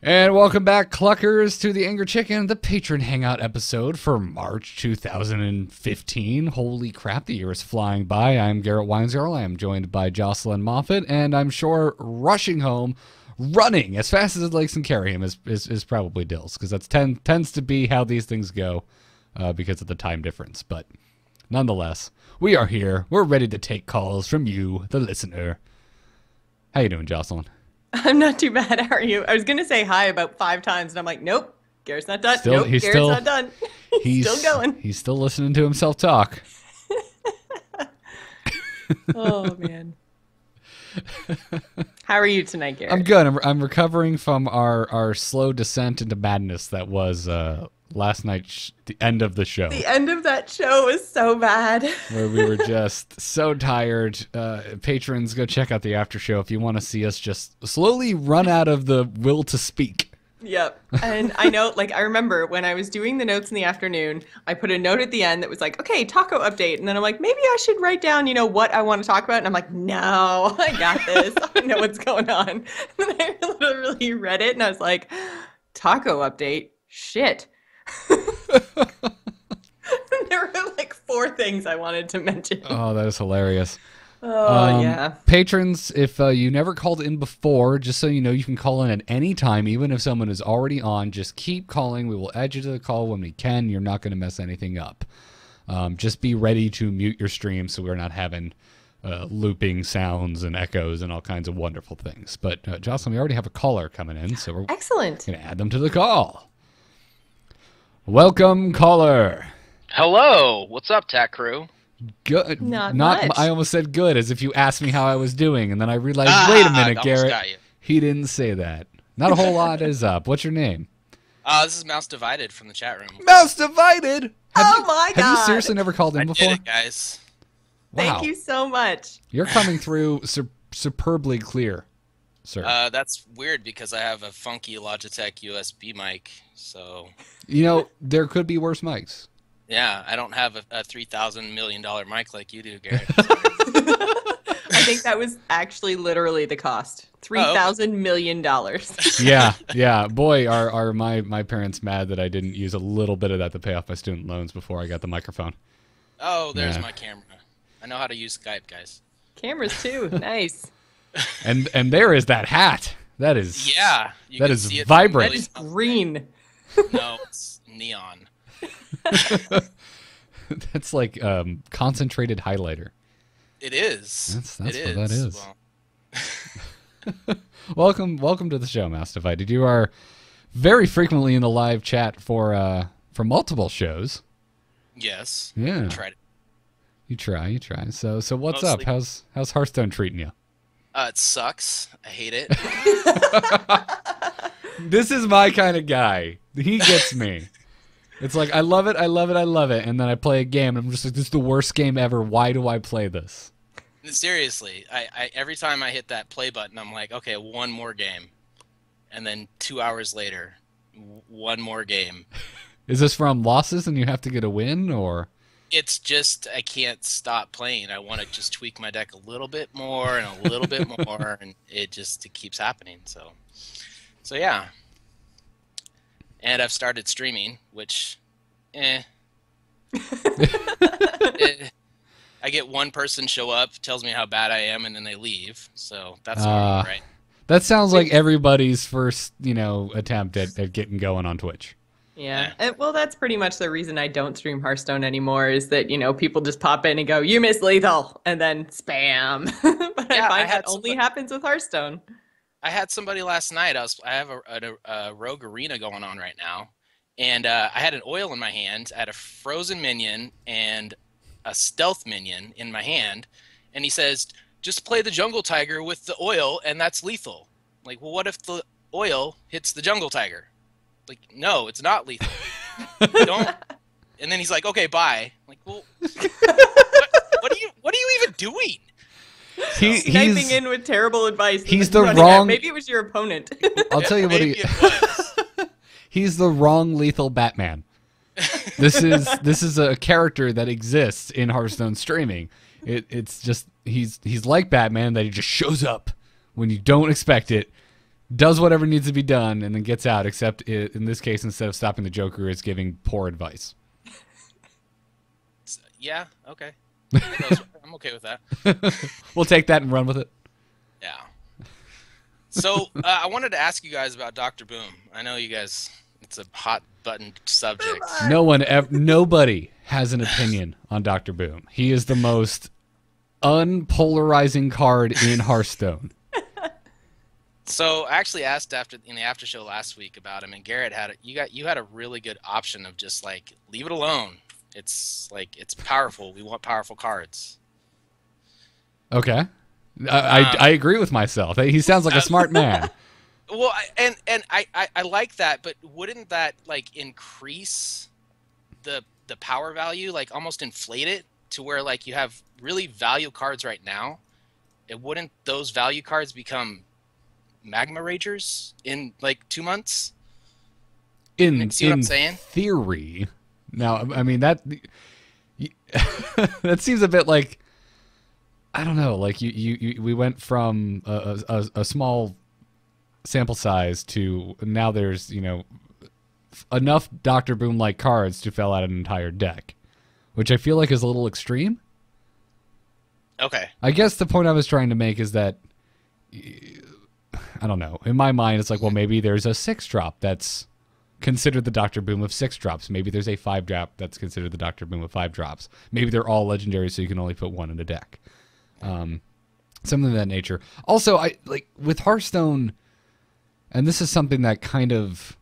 And welcome back, Cluckers, to the Angry Chicken, the Patron Hangout episode for March 2015. Holy crap, the year is flying by. I'm Garrett Weinzierl. I am joined by Jocelyn Moffat, and I'm sure rushing home, running as fast as his legs can carry him is probably Dills, because that tends to be how these things go because of the time difference. But nonetheless, we are here. We're ready to take calls from you, the listener. How you doing, Jocelyn? I'm not too bad. How are you? I was going to say hi about 5 times, and I'm like, nope, Garrett's not done. Garrett's not done. He's still going. He's still listening to himself talk. Oh, man. How are you tonight, Garrett? I'm good. I'm recovering from our slow descent into madness that was last night, the end of the show. The end of that show was so bad. Where we were just so tired. Patrons, go check out the after show if you want to see us just slowly run out of the will to speak. Yep. And I know, I remember when I was doing the notes in the afternoon, I put a note at the end that was like, okay, taco update. And then I'm like, maybe I should write down, what I want to talk about. And I'm like, no, I got this. I know what's going on. And then I literally read it and I was like, taco update? Shit. There were 4 things I wanted to mention. Oh, that is hilarious. Oh, yeah. Patrons, if you never called in before, just so you know, you can call in at any time, even if someone is already on. Just keep calling. We will add you to the call when we can. You're not going to mess anything up. Just be ready to mute your stream so we're not having looping sounds and echoes and all kinds of wonderful things. But, Jocelyn, we already have a caller coming in, so we're going to add them to the call. Welcome, caller. Hello. What's up, Tech Crew? Good. Not much. I almost said good, as if you asked me how I was doing, and then I realized, wait a minute, Garrett. He didn't say that. Not a whole lot is up. What's your name? This is Mouse Divided from the chat room. Mouse Divided? My God. Have you seriously never called in before? I did it, guys. Wow. Thank you so much. You're coming through superbly clear, sir. That's weird because I have a funky Logitech USB mic, so... There could be worse mics. Yeah, I don't have a $3,000 million mic like you do, Garrett. I think that was actually literally the cost. $3,000 million. Yeah. Boy, are my parents mad that I didn't use a little bit of that to pay off my student loans before I got the microphone. Oh, there's my camera. I know how to use Skype, guys. Cameras too. Nice. And there is that hat. That is that is vibrant. It's green. No, it's neon. That's like concentrated highlighter. It is. That's what that is. Well. welcome to the show, Mouse Divided. You are very frequently in the live chat for multiple shows. Yes. Yeah. I tried it. You try. So what's up? How's Hearthstone treating you? It sucks. I hate it. This is my kind of guy. He gets me. It's like, I love it, and then I play a game, and I'm just like, this is the worst game ever. Why do I play this? Seriously, I every time I hit that play button, I'm like, okay, one more game. And then 2 hours later, one more game. Is this from losses and you have to get a win, or? It's just, I can't stop playing. I want to just tweak my deck a little bit more and a little bit more, and it keeps happening. So yeah. And I've started streaming, which, I get one person show up, tells me how bad I am, and then they leave. So that's normal, right? That sounds like everybody's first, attempt at getting going on Twitch. Yeah. Well, that's pretty much the reason I don't stream Hearthstone anymore is that, people just pop in and go, you miss lethal, and then spam. But yeah, I find that only happens with Hearthstone. I had somebody last night. I have a rogue arena going on right now, and I had an oil in my hand. I had a frozen minion and a stealth minion in my hand, and he says, "Just play the jungle tiger with the oil, and that's lethal." Like, well, what if the oil hits the jungle tiger? Like, no, it's not lethal. Don't. And then he's like, "Okay, bye." I'm like, well, what are you even doing? He's sniping in with terrible advice. He's the wrong. Maybe it was your opponent. I'll tell you what he's the wrong lethal Batman. This is a character that exists in Hearthstone streaming. It's just he's like Batman, that he just shows up when you don't expect it, does whatever needs to be done, and then gets out, except in this case, instead of stopping the Joker, it's giving poor advice. Yeah, okay. I'm okay with that. We'll take that and run with it. Yeah. So I wanted to ask you guys about Dr. Boom. I know you guys, it's a hot button subject. Nobody has an opinion on Dr. Boom. He is the most unpolarizing card in Hearthstone. So I actually asked in the after show last week about him, and Garrett you had a really good option of just like leave it alone. It's powerful. We want powerful cards. Okay. I agree with myself. He sounds like a smart man. Well, I like that, but wouldn't that like increase the power value, like almost inflate it to where like you have really value cards right now? And wouldn't those value cards become Magma Ragers in like 2 months? See what I'm saying? Theory. Now, I mean that that seems a bit like, I don't know, like we went from a small sample size to now there's, enough Dr. Boom like cards to fill out an entire deck, which I feel like is a little extreme. Okay. I guess the point I was trying to make is that, I don't know, in my mind it's like, well, maybe there's a 6-drop that's considered the Dr. Boom of 6-drops. Maybe there's a 5-drop that's considered the Dr. Boom of 5-drops. Maybe they're all legendary, so you can only put one in a deck. Something of that nature. Also, I like with Hearthstone, and this is something that kind of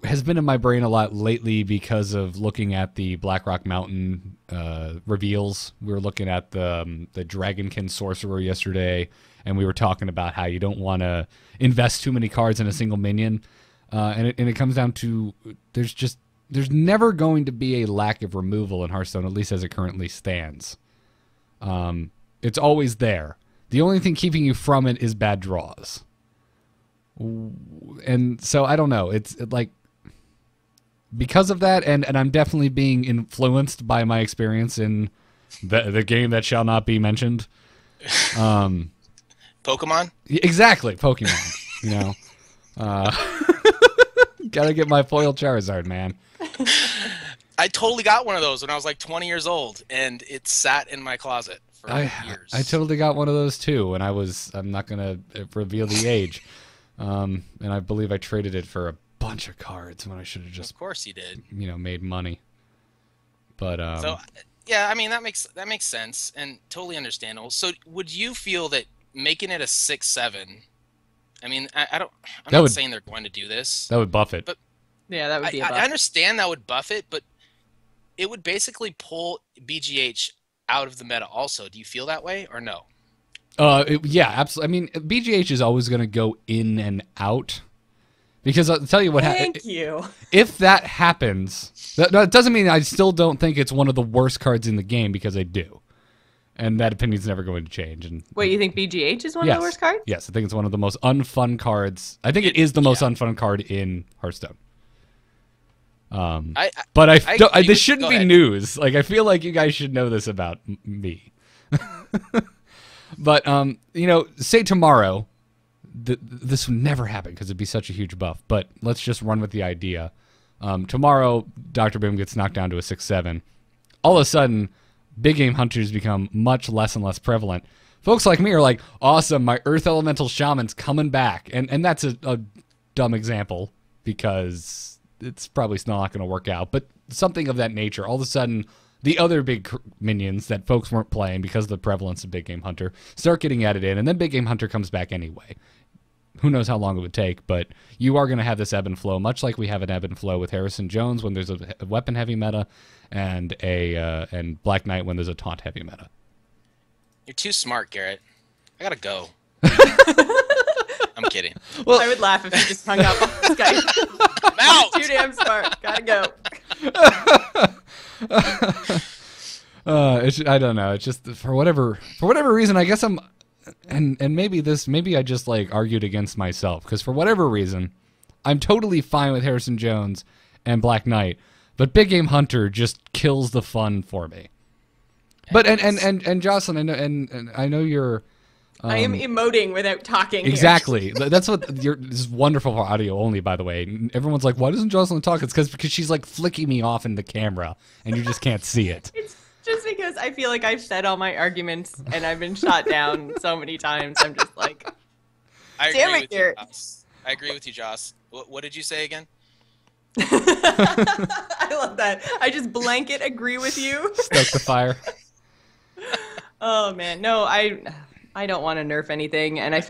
has been in my brain a lot lately because of looking at the Blackrock Mountain reveals. We were looking at the Dragonkin Sorcerer yesterday, and we were talking about how you don't want to invest too many cards in a single minion. And it comes down to there's never going to be a lack of removal in Hearthstone, at least as it currently stands. It's always there. The only thing keeping you from it is bad draws. And so I don't know. It's like because of that, and I'm definitely being influenced by my experience in the game that shall not be mentioned. Pokemon? Exactly, Pokemon. Gotta get my foil Charizard, man. I totally got one of those when I was like 20 years old, and it sat in my closet for years. I totally got one of those too, and I'm not gonna reveal the age. And I believe I traded it for a bunch of cards when I should have just, of course, you did. Made money. But so yeah, I mean that makes sense and totally understandable. So would you feel that making it a 6/7? I mean, I'm not saying they're going to do this. That would buff it. But yeah, that would be a buff. I understand that would buff it, but it would basically pull BGH out of the meta also. Do you feel that way or no? Yeah, absolutely. I mean, BGH is always going to go in and out. Because I'll tell you what happens. Thank you. If that happens, that doesn't mean I still don't think it's one of the worst cards in the game, because I do. And that opinion's never going to change. And wait, you think BGH is one of the worst cards? Yes, I think it's one of the most unfun cards. I think it is the most unfun card in Hearthstone. But this shouldn't be news. Like, I feel like you guys should know this about me. But say tomorrow, this would never happen because it'd be such a huge buff. But let's just run with the idea. Tomorrow, Dr. Boom gets knocked down to a 6/7. All of a sudden, big game hunters become much less and less prevalent. Folks like me are like, awesome, my Earth Elemental Shaman's coming back. And that's a dumb example because it's probably not going to work out. But something of that nature. All of a sudden, the other big minions that folks weren't playing because of the prevalence of Big Game Hunter start getting added in. And then Big Game Hunter comes back anyway. Who knows how long it would take, but you are going to have this ebb and flow, much like we have an ebb and flow with Harrison Jones when there's a weapon-heavy meta, and and Black Knight when there's a taunt-heavy meta. You're too smart, Garrett. I gotta go. I'm kidding. Well, I would laugh if you just hung up on Skype. I'm out! Too damn smart. Gotta go. I don't know. It's just for whatever reason, I guess I'm... And maybe I just like argued against myself, because for whatever reason, I'm totally fine with Harrison Jones and Black Knight, but Big Game Hunter just kills the fun for me. But and Jocelyn, I know you're I am emoting without talking. Exactly. That's what this is wonderful for audio only, by the way. Everyone's like, why doesn't Jocelyn talk? It's because she's like flicking me off in the camera and you just can't see it. It's just because I feel like I've said all my arguments and I've been shot down so many times. I'm just like, damn it, Garrett. I agree with you, Joss. What did you say again? I love that. I just blanket agree with you. Stoke the fire. Oh man, no, I don't want to nerf anything, and I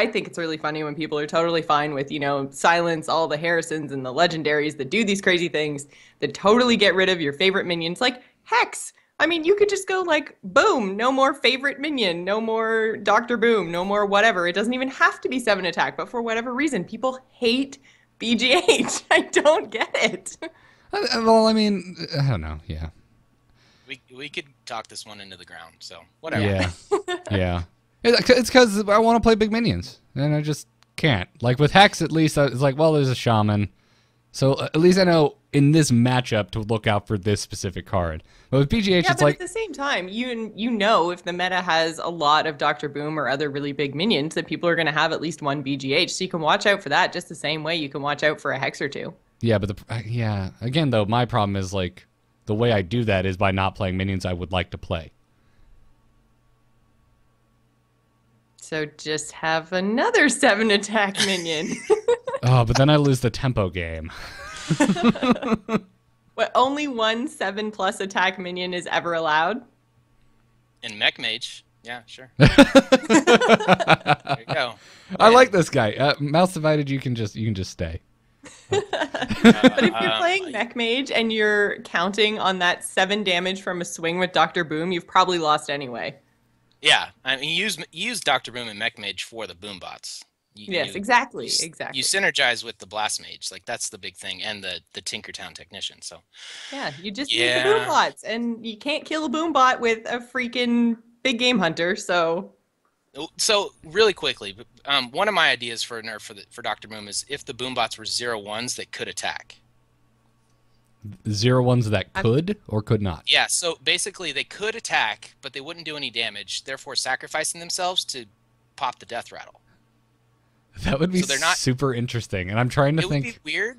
think it's really funny when people are totally fine with, you know, silence all the Harrisons and the legendaries that do these crazy things that totally get rid of your favorite minions, like Hex. I mean, you could just go like, boom, no more favorite minion, no more Dr. Boom, no more whatever. It doesn't even have to be 7 attack, but for whatever reason, people hate BGH. I don't get it. Well, I mean, I don't know. Yeah. We could talk this one into the ground, so whatever. Yeah. Yeah. It's because I want to play big minions, and I just can't. Like with Hex, at least, it's like, well, there's a shaman. So at least I know in this matchup to look out for this specific card. But with BGH, it's like... at the same time, you know if the meta has a lot of Dr. Boom or other really big minions, that people are going to have at least one BGH. So you can watch out for that just the same way you can watch out for a Hex or two. Yeah, but again, though, my problem is like the way I do that is by not playing minions I would like to play. So just have another 7 attack minion. Oh, but then I lose the tempo game. What, only one 7+ attack minion is ever allowed? In Mech Mage, yeah, sure. There you go. I like this guy. Mouse divided, you can just stay. But if you're playing Mech Mage and you're counting on that 7 damage from a swing with Dr. Boom, you've probably lost anyway. Yeah, I mean, you use Dr. Boom and Mech Mage for the boom bots. Exactly. You synergize with the Blast Mage, like that's the big thing, and the Tinkertown Technician. So yeah, you just use the boom bots, and you can't kill a boom bot with a freaking big game hunter. So really quickly, one of my ideas for a nerf for Dr. Boom is if the boom bots were 0/1s that could attack. 0/1s that could or could not? Yeah, so basically they could attack, but they wouldn't do any damage, therefore sacrificing themselves to pop the death rattle. That would be super interesting, and I'm trying to think... It would be weird,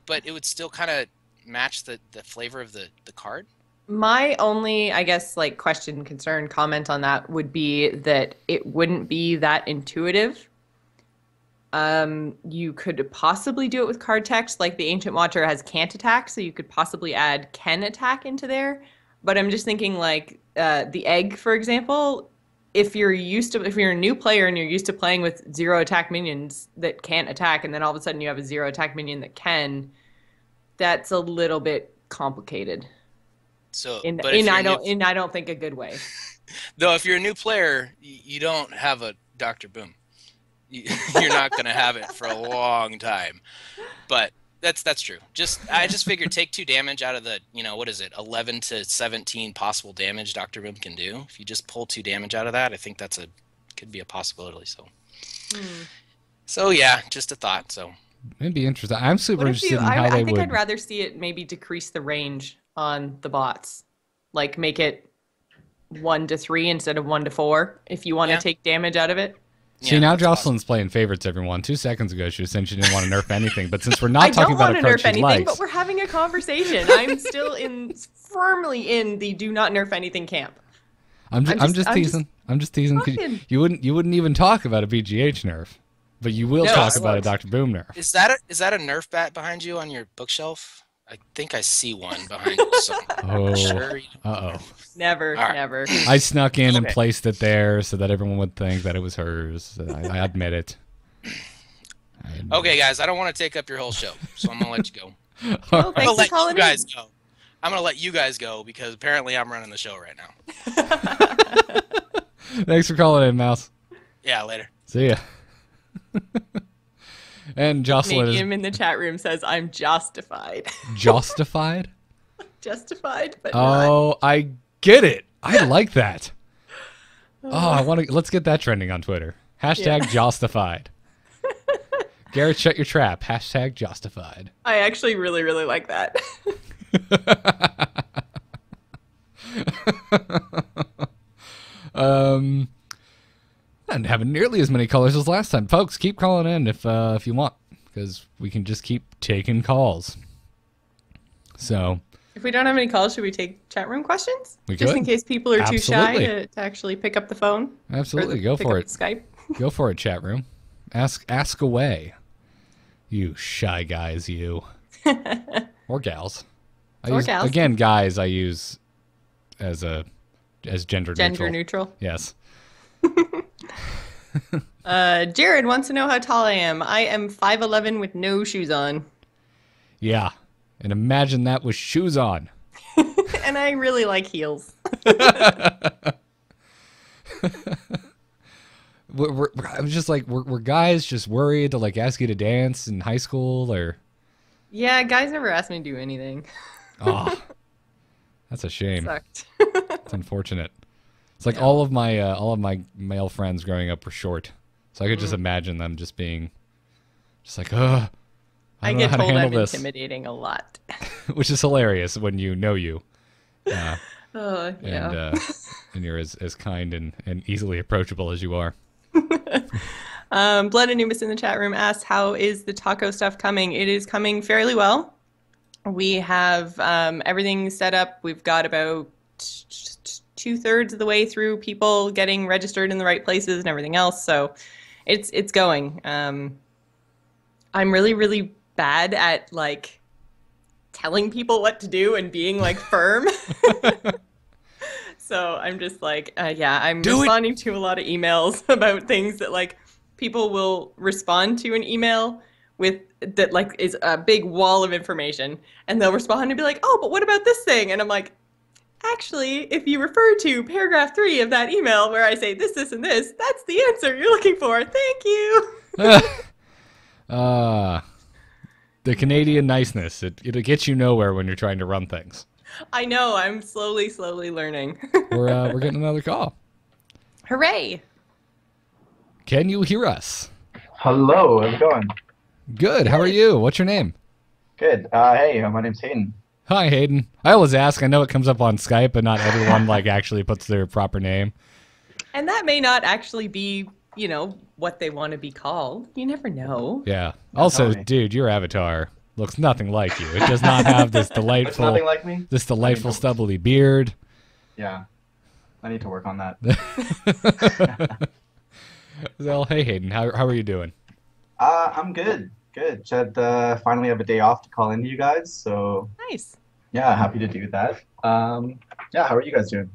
but it would still kind of match the flavor of the card. My only, I guess, like question, concern, comment on that would be that it wouldn't be that intuitive. You could possibly do it with card text, like the Ancient Watcher has can't attack, so you could possibly add can attack into there. But I'm just thinking like the egg, for example, if you're a new player and you're used to playing with 0 attack minions that can't attack, and then all of a sudden you have a 0 attack minion that can, that's a little bit complicated. So, I don't think a good way. Though, if you're a new player, you don't have a Dr. Boom. You're not going to have it for a long time. But that's true. I just figured take 2 damage out of the, what is it, 11 to 17 possible damage Dr. Boom can do. If you just pull 2 damage out of that, I think could be a possibility. So yeah, just a thought. So it'd be interesting. I'm super interested in how they would. I think I'd rather see it maybe decrease the range on the bots, like make it 1 to 3 instead of 1 to 4 if you want to take damage out of it. See, now Jocelyn's playing favorites, everyone. 2 seconds ago, she was saying she didn't want to nerf anything, but since we're not talking about a card she likes... I don't want to nerf anything, but we're having a conversation. I'm still firmly in the do not nerf anything camp. I'm just teasing. I'm just teasing. You wouldn't even talk about a BGH nerf, but you will talk about a Dr. Boom nerf. Is that a nerf bat behind you on your bookshelf? I think I see one behind you. So sure. Uh-oh. Never. I snuck in and placed it there so that everyone would think that it was hers. I admit it. Okay, guys, I don't want to take up your whole show, so I'm going to let you go. Well, I'm going to let you guys go. I'm going to let you guys go because apparently I'm running the show right now. Thanks for calling in, Mouse. Yeah, later. See ya. And Jocelyn Medium in the chat room says, I'm justified. Justified? Justified, but not. I get it. I like that. Let's get that trending on Twitter. Hashtag justified. Garrett, shut your trap. Hashtag justified. I actually really, really like that. And having nearly as many callers as last time. Folks, keep calling in if you want, because we can just keep taking calls. So, if we don't have any calls, should we take chat room questions? We Just could. in case people are too shy Absolutely. to actually pick up the phone. Absolutely, Or go pick for up it. Skype. Go for it, chat room. Ask away. You shy guys, you. Or gals. Gals. Again, guys I use as gender neutral. Gender neutral. Yes. Jared wants to know how tall I am. I am 5'11" with no shoes on. Yeah. And imagine that with shoes on. And I really like heels. I'm just like, were guys just worried to like ask you to dance in high school or? Yeah, guys never asked me to do anything. Oh, that's a shame. Sucked. It's unfortunate. It's like all of my male friends growing up were short, so I could just imagine them just being, just like, I don't know get how to told handle I'm this, intimidating a lot. which is hilarious when you know you. Oh, yeah. And you're as kind and easily approachable as you are. Blood Anubis in the chat room asks, how is the taco stuff coming? It is coming fairly well. We have everything set up. We've got about 2/3 of the way through people getting registered in the right places and everything else. So it's going. I'm really, really bad at like telling people what to do and being like firm. So I'm just like, I'm responding to a lot of emails about things that like people will respond to an email with that like is a big wall of information, and they'll respond and be like, oh, but what about this thing? And I'm like, actually, if you refer to paragraph 3 of that email where I say this, and this, that's the answer you're looking for. Thank you. The Canadian niceness, it gets you nowhere when you're trying to run things. I know. I'm slowly learning. We're getting another call. Hooray! Can you hear us? Hello, how's it going? Good. How are you? What's your name? Good. Hey, my name's Hayden. Hi, Hayden. I always ask. I know it comes up on Skype, but not everyone like actually puts their proper name. And that may not actually be, what they want to be called. You never know. Yeah. Also, Totally. dude, your avatar looks nothing like you. It does not have this It's delightful, nothing like me? stubbly beard. Yeah. I need to work on that. Well, hey, Hayden, how are you doing? I'm good. Good. Just finally have a day off to call into you guys, so Nice. yeah, happy to do that. Yeah, how are you guys doing?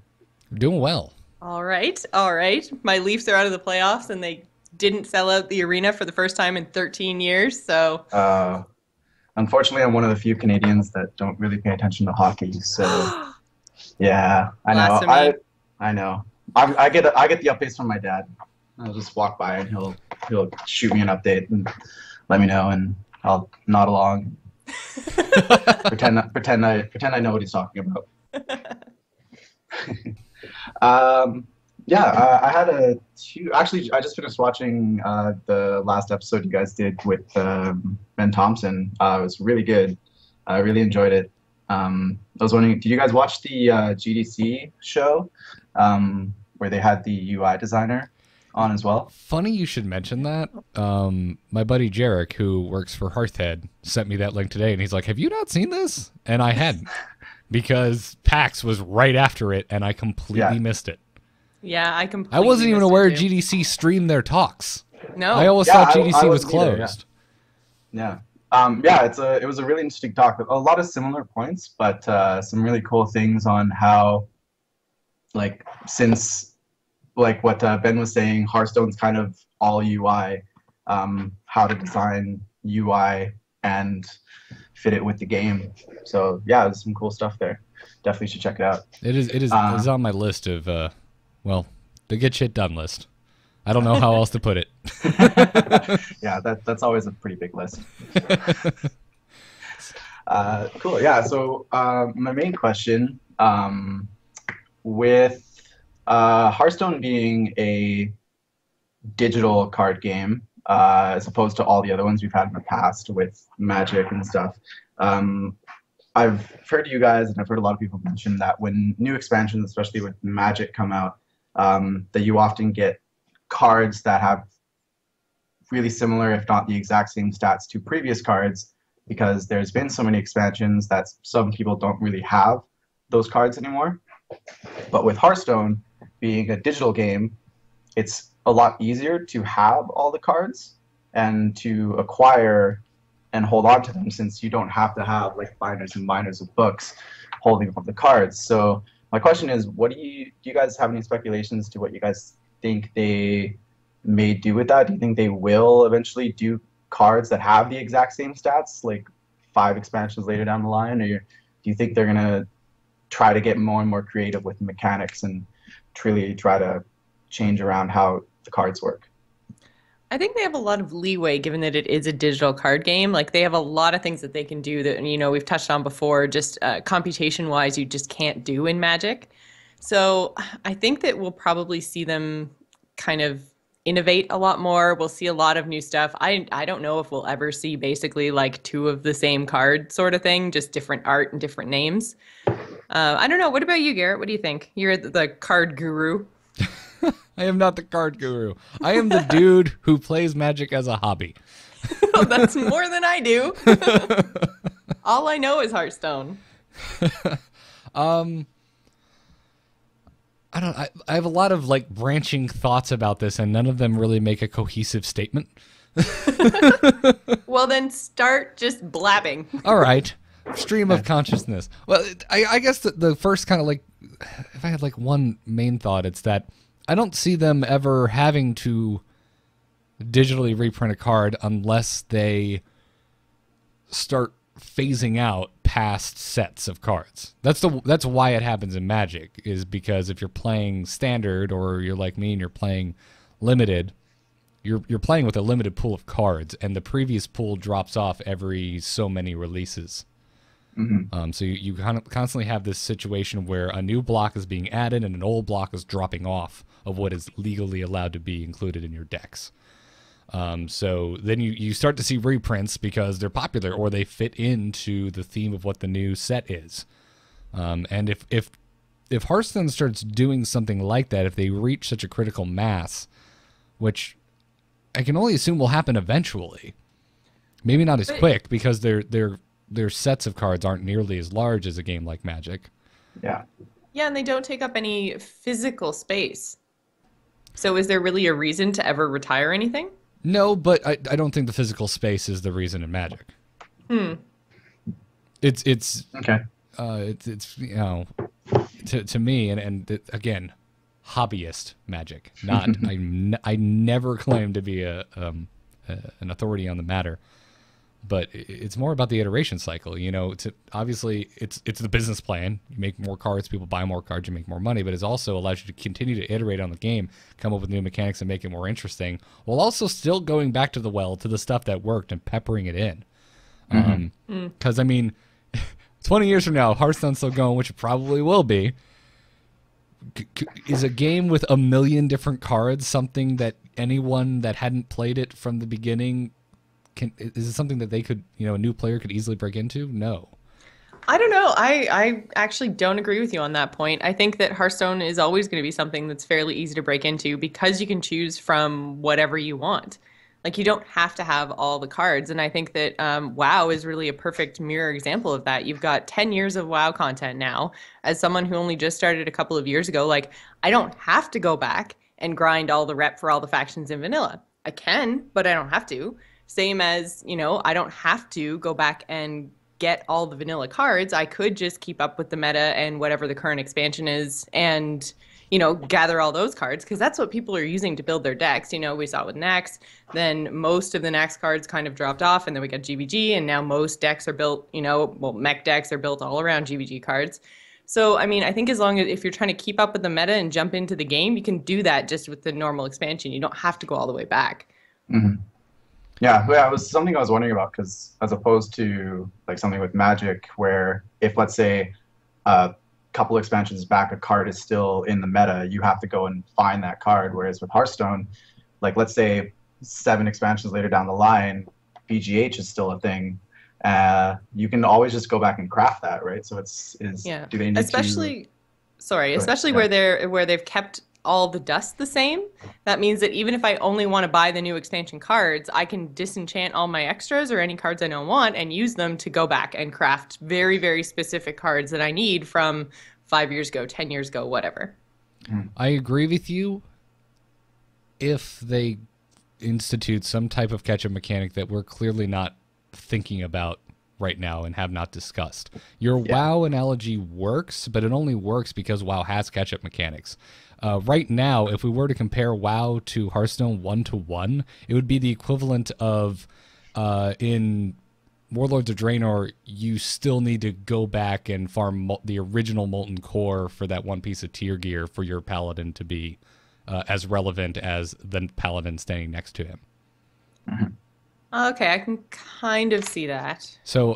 We're doing well. All right. My Leafs are out of the playoffs, and they didn't sell out the arena for the first time in 13 years, so... Unfortunately, I'm one of the few Canadians that don't really pay attention to hockey, so yeah, I know. Blasphemy. I know. I get the updates from my dad. I'll just walk by and he'll shoot me an update and let me know, and I'll nod along, pretend I know what he's talking about. I had actually, I just finished watching the last episode you guys did with Ben Thompson. It was really good. I really enjoyed it. I was wondering, did you guys watch the GDC show where they had the UI designer on as well? Funny you should mention that. My buddy Jarek, who works for Hearthhead, sent me that link today, and he's like, have you not seen this? And I hadn't, because PAX was right after it, and I completely missed it. Yeah, I completely I wasn't even missed it, aware too. GDC streamed their talks. No. I always Yeah, thought GDC I was wasn't either, closed. Yeah. It was a really interesting talk. A lot of similar points, but some really cool things on how, like, since, like what Ben was saying, Hearthstone's kind of all UI, how to design UI and fit it with the game. So yeah, there's some cool stuff there. Definitely should check it out. It is on my list of, the get shit done list. I don't know how else to put it. Yeah, that's always a pretty big list. Cool. Yeah. So my main question, with Hearthstone being a digital card game, as opposed to all the other ones we've had in the past with Magic and stuff, I've heard you guys and I've heard a lot of people mention that when new expansions, especially with Magic, come out, that you often get cards that have really similar, if not the exact same stats to previous cards, because there's been so many expansions that some people don't really have those cards anymore. But with Hearthstone being a digital game, it's a lot easier to have all the cards and to acquire and hold on to them, since you don't have to have like binders and binders of books holding up the cards. So my question is, what do you guys have any speculations to what you guys think they may do with that? Do you think they will eventually do cards that have the exact same stats, like 5 expansions later down the line, or do you think they're gonna try to get more and more creative with mechanics and truly try to change around how the cards work? I think they have a lot of leeway given that it is a digital card game. Like they have a lot of things that they can do that, you know, we've touched on before, just computation wise, you just can't do in Magic. So I think that we'll probably see them kind of innovate a lot more. We'll see a lot of new stuff. I don't know if we'll ever see basically like 2 of the same card sort of thing, just different art and different names. I don't know. What about you, Garrett? What do you think? You're the card guru. I am not the card guru. I am the dude who plays Magic as a hobby. Oh, that's more than I do. All I know is Hearthstone. I have a lot of like branching thoughts about this, and none of them really make a cohesive statement. Well, then start just blabbing. All right. Stream of consciousness. Well, I guess the first kind of like, if I had like one main thought, it's that I don't see them ever having to digitally reprint a card unless they start phasing out past sets of cards. That's why it happens in Magic, is because if you're playing standard or you're like me and you're playing limited, you're playing with a limited pool of cards, and the previous pool drops off every so many releases. Mm-hmm. So you constantly have this situation where a new block is being added and an old block is dropping off of what is legally allowed to be included in your decks. So then you start to see reprints because they're popular or they fit into the theme of what the new set is. And if Hearthstone starts doing something like that, if they reach such a critical mass, which I can only assume will happen eventually, maybe not as quick because their sets of cards aren't nearly as large as a game like Magic. Yeah. Yeah, and they don't take up any physical space. So is there really a reason to ever retire anything? No, but I don't think the physical space is the reason in Magic. It's Okay. It's you know, to me and again, hobbyist Magic. Not I never claim to be an authority on the matter. But it's more about the iteration cycle. You know, obviously it's the business plan. You make more cards, people buy more cards, you make more money. But it also allows you to continue to iterate on the game, come up with new mechanics and make it more interesting, while also still going back to the stuff that worked and peppering it in. Because I mean, 20 years from now, Hearthstone's still going, which it probably will be. Is a game with 1 million different cards something that anyone that hadn't played it from the beginning? Is it something that they could, a new player could easily break into? No. I don't know. I actually don't agree with you on that point. I think that Hearthstone is always going to be something that's fairly easy to break into because you can choose from whatever you want. Like, you don't have to have all the cards. And I think that WoW is really a perfect mirror example of that. You've got 10 years of WoW content now. As someone who only just started a couple of years ago, like, I don't have to go back and grind all the rep for all the factions in vanilla. I can, but I don't have to. Same as, I don't have to go back and get all the vanilla cards. I could just keep up with the meta and whatever the current expansion is and, gather all those cards because that's what people are using to build their decks. We saw it with Nax. Then most of the Nax cards kind of dropped off and then we got GVG and now most decks are built, mech decks are built all around GVG cards. So, I mean, I think as long as if you're trying to keep up with the meta and jump into the game, you can do that just with the normal expansion. You don't have to go all the way back. Mm-hmm. Yeah, it was something I was wondering about because as opposed to like something with Magic where if, let's say, a couple expansions back, a card is still in the meta, you have to go and find that card. Whereas with Hearthstone, like let's say 7 expansions later down the line, BGH is still a thing. You can always just go back and craft that, right? So do they need especially where they've kept all the dust the same. That means that even if I only want to buy the new expansion cards, I can disenchant all my extras or any cards I don't want and use them to go back and craft very, very specific cards that I need from 5 years ago, 10 years ago, whatever. I agree with you if they institute some type of catch-up mechanic that we're clearly not thinking about right now and have not discussed. Your WoW analogy works, but it only works because WoW has catch-up mechanics. Right now, if we were to compare WoW to Hearthstone 1-to-1, it would be the equivalent of in Warlords of Draenor, you still need to go back and farm the original Molten Core for that one piece of tier gear for your Paladin to be as relevant as the Paladin standing next to him. Okay, I can kind of see that. So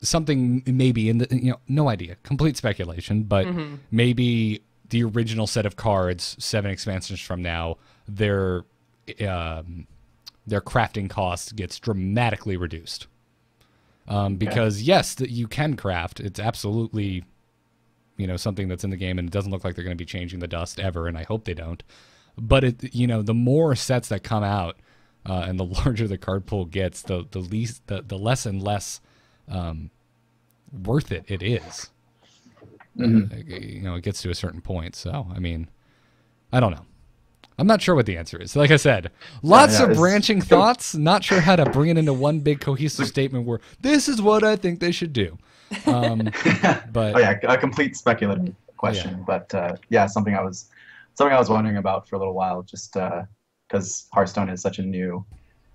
something maybe in the, no idea, complete speculation, but maybe the original set of cards, 7 expansions from now, their crafting cost gets dramatically reduced. Because yes, that you can craft. It's absolutely, something that's in the game, and it doesn't look like they're going to be changing the dust ever, and I hope they don't. But the more sets that come out, and the larger the card pool gets, the less and less worth it is. It gets to a certain point. So I mean, I don't know. I'm not sure what the answer is. Like I said, lots of branching thoughts. Not sure how to bring it into one big cohesive statement where this is what I think they should do. But a complete speculative question. But something I was wondering about for a little while, just because Hearthstone is such a new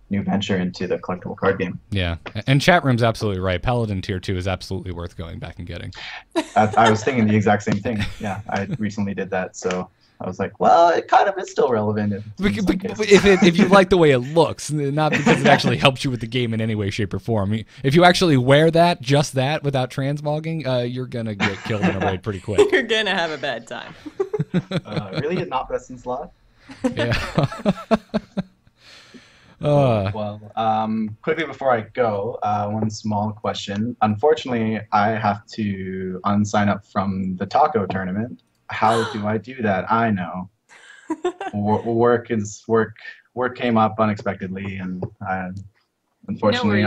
venture into the collectible card game. Yeah, and chat room's absolutely right. Paladin Tier 2 is absolutely worth going back and getting. I was thinking the exact same thing. Yeah, I recently did that, so I was like, well, it kind of is still relevant. If you like the way it looks, not because it actually helps you with the game in any way, shape, or form. If you actually wear just that, without transmogging, you're going to get killed in a raid pretty quick. You're going to have a bad time. Really did not press in slot? Yeah. Quickly before I go, one small question. Unfortunately, I have to unsign up from the taco tournament. How do I do that? I know. Work came up unexpectedly, and unfortunately,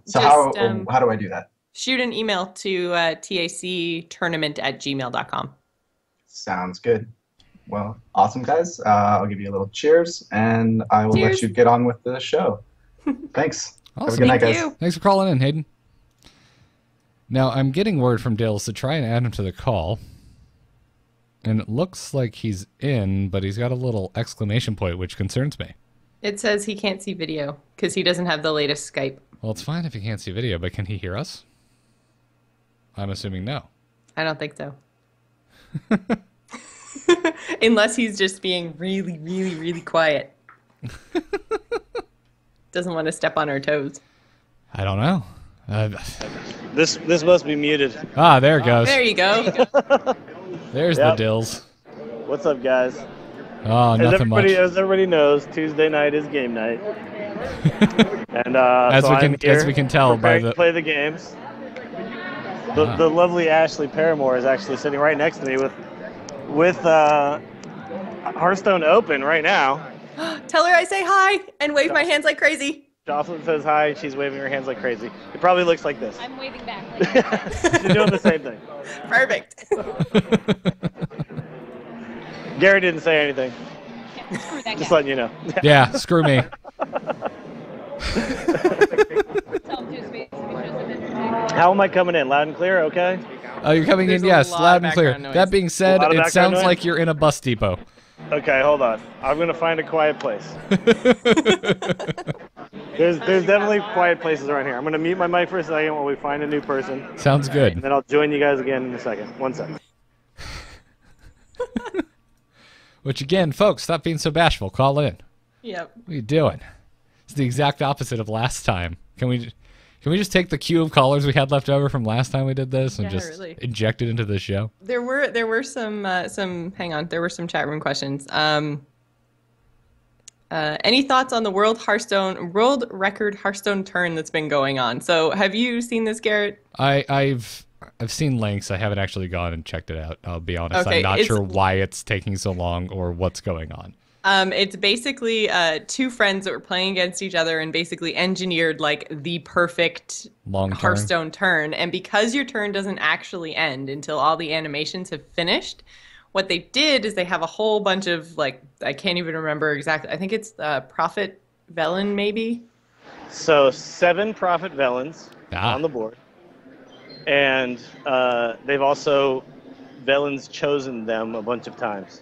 So how do I do that? Shoot an email to tactournament@gmail.com. Sounds good. Well, awesome, guys. I'll give you a little cheers, and I will let you get on with the show. Thanks. Awesome. Have a good night, guys. Thanks for calling in, Hayden. Now, I'm getting word from Dales to try and add him to the call. And it looks like he's in, but he's got a little exclamation point, which concerns me. It says he can't see video because he doesn't have the latest Skype. Well, it's fine if he can't see video, but can he hear us? I'm assuming no. I don't think so. Unless he's just being really, really, really quiet. Doesn't want to step on our toes. I don't know. This must be muted. Ah, there it goes. There you go. There's the dills. What's up, guys? Oh, nothing much. As everybody knows, Tuesday night is game night. And as we can tell by the play the games. The lovely Ashley Paramore is actually sitting right next to me with Hearthstone open right now. Tell her I say hi and wave my hands like crazy. Jocelyn says hi, and she's waving her hands like crazy. It probably looks like this. I'm waving back. She's doing the same thing. Perfect. Gary didn't say anything. Yeah, screw that Just guy. letting you know. Yeah, screw me. How am I coming in? Loud and clear? Okay. Oh, you're coming There's in, a yes, lot loud of and clear. background noise. That being said, A lot of it background sounds noise? like you're in a bus depot. Okay, hold on. I'm gonna find a quiet place. There's definitely quiet places around here. I'm gonna mute my mic for a second while we find a new person, Sounds good. and then I'll join you guys again in a second. 1 second. Which again, folks, stop being so bashful. Call in. Yep. What are you doing? It's the exact opposite of last time. Can we just take the queue of callers we had left over from last time we did this and just inject it into the show? There were some hang on, there were some chat room questions. Any thoughts on the world record Hearthstone turn that's been going on? So have you seen this, Garrett? I've I've seen links. I haven't actually gone and checked it out. I'll be honest. Okay, I'm not sure why it's taking so long or what's going on. It's basically two friends that were playing against each other and basically engineered like the perfect Long turn. Hearthstone turn. And because your turn doesn't actually end until all the animations have finished, what they did is they have a whole bunch of like, I can't even remember exactly. I think it's Prophet Velen maybe. So 7 Prophet Velens on the board. And they've also, Velen's chosen them a bunch of times.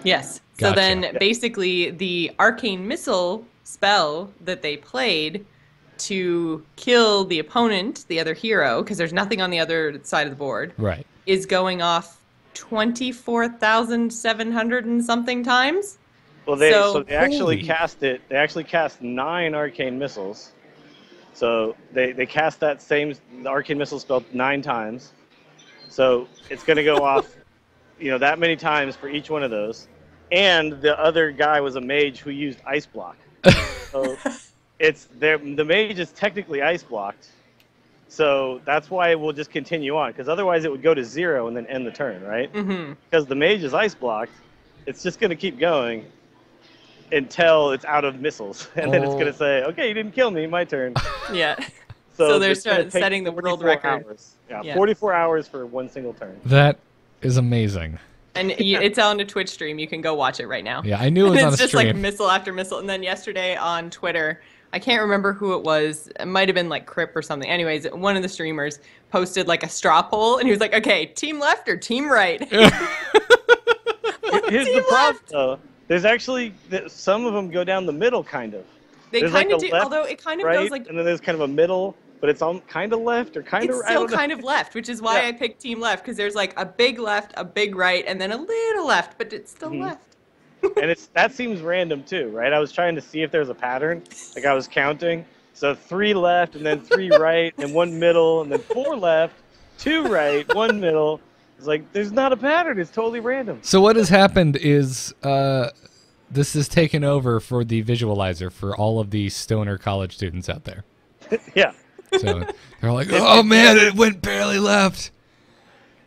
Yes. Gotcha. So then basically the arcane missile spell that they played to kill the opponent, the other hero, because there's nothing on the other side of the board, Right. is going off 24,700 and something times. Well, they actually Holy. cast it. They actually cast 9 arcane missiles. So they cast the arcane missile spell 9 times. So it's going to go off, that many times for each one of those. And the other guy was a mage who used ice block. So the mage is technically ice blocked. So that's why it will just continue on, because otherwise it would go to 0 and then end the turn, right? Mm-hmm. Because the mage is ice blocked, it's just going to keep going until it's out of missiles, and then it's going to say, "Okay, you didn't kill me, my turn." Yeah. So So they're it's gonna take setting the world 44 record. hours. Yeah, Yeah. 44 hours for one single turn. That is amazing. And it's on a Twitch stream. You can go watch it right now. Yeah, I knew it was And on a it's just stream. like missile after missile. And then yesterday on Twitter, I can't remember who it was. It might have been like Crip or something. Anyways, one of the streamers posted like a straw poll, and he was like, "Okay, team left or team right?" Here's Team the problem, left. though. There's actually some of them go down the middle, kind of. They There's kind like of a do, left, although it kind of right, goes like and then there's kind of a middle, but it's on kind of left or kind of. it's still kind of left, which is why Yeah. I picked team left, because there's like a big left, a big right, and then a little left, but it's still left. And that seems random too, right? I was trying to see if there's a pattern. Like I was counting. So 3 left, and then 3 right, and 1 middle, and then 4 left, 2 right, 1 middle. It's like there's not a pattern. It's totally random. So what has happened is this has taken over for the visualizer for all of the stoner college students out there. Yeah. So they're like, "Oh man, it went barely left."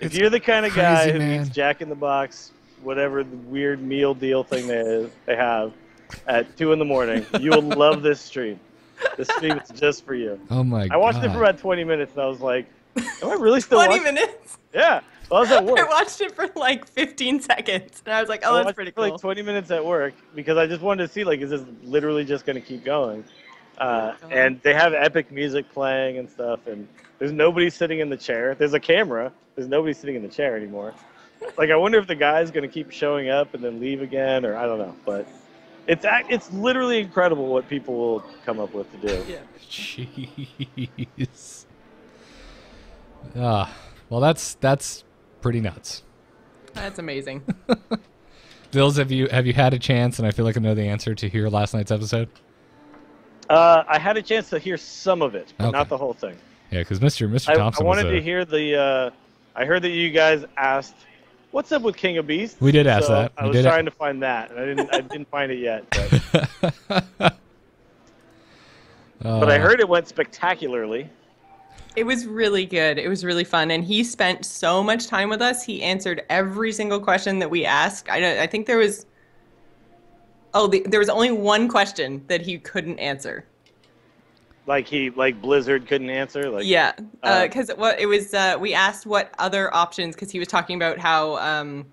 If you're the kind of guy crazy, who man. eats Jack in the Box, whatever the weird meal deal thing they have at 2 in the morning, you will love this stream. This stream is just for you. Oh my god. I watched it for about 20 minutes, and I was like, am I really still 20 watching? minutes. Yeah. Well, I was at I work. watched it for like 15 seconds, and I was like, I "Oh, that's watched pretty it for cool." like 20 minutes at work because I just wanted to see, like, is this literally just going to keep going? And they have epic music playing and stuff, and there's nobody sitting in the chair. There's a camera. There's nobody sitting in the chair anymore. Like, I wonder if the guy's going to keep showing up and then leave again, or I don't know. But it's literally incredible what people will come up with to do. Yeah. Jeez. Well, that's pretty nuts. That's amazing. Dills, have you had a chance, and I feel like I know the answer, to hear last night's episode? I had a chance to hear some of it, but Okay. not the whole thing. Yeah, because Mr. I Thompson wanted was to hear I heard that you guys asked, "What's up with King of Beasts?" We did ask So that. I We was did trying to find that, and I didn't find it yet. But I heard it went spectacularly. It was really good. It was really fun, and he spent so much time with us. He answered every single question that we asked. I think there was. There was only one question that he couldn't answer. Like Blizzard couldn't answer. Like Yeah, because we asked what other options, because he was talking about how